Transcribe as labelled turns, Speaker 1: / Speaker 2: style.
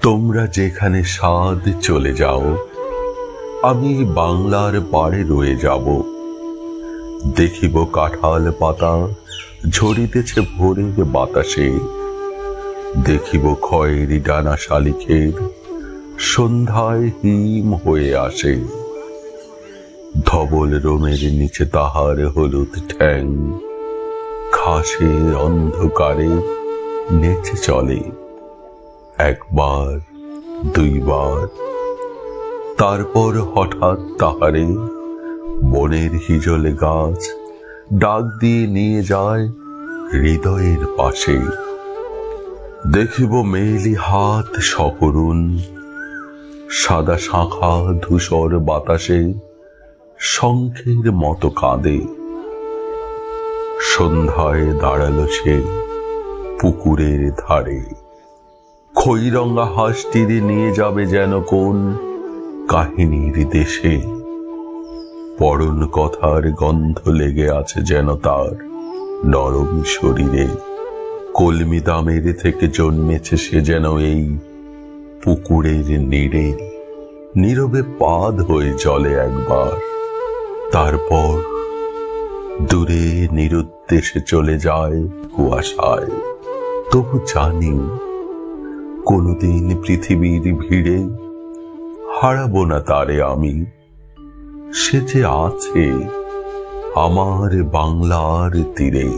Speaker 1: তোমরা যেখানে স্বাদ চলে যাও, আমি বাংলার পাড়ে রয়ে যাব। দেখিব কাঁঠাল পাতা ঝরিতেছে ভোরের বাতাসে, দেখিব খয়েরি ডানা শালিখের সন্ধ্যায় হিম হয়ে আসে। ধবল রোমের নিচে তাহার হলুদ ঠ্যাং ঘাসের অন্ধকারে নেচে চলে। একবার দুইবার, তারপর হঠাৎ তাহারে বনের হিজলে গাছ ডাক দিয়ে নিয়ে যায় হৃদয়ের পাশে। দেখিব মেয়েলি হাত সকরুণ, সাদা শাখা ধূসর বাতাসে শঙ্খের মতো কাঁদে। সন্ধ্যায় দাঁড়ালো সে পুকুরের ধারে, খইরঙা হাঁসটিরে নিয়ে যাবে যেন কোন কাহিনীর দেশে। পরন কথার গন্ধ লেগে আছে যেন তার নরম শরীরে। কলমি দামের থেকে জন্মেছে সে যেন এই পুকুরের নীড়ে। নীরবে পাদ হয়ে চলে একবার, তারপর দূরে নিরুদ্দেশে চলে যায় কুয়াশায়। তবু জানি কোনদিন পৃথিবীর ভিড়ে হারাবো না তারে আমি। সে যে আছে আমার বাংলার তীরে।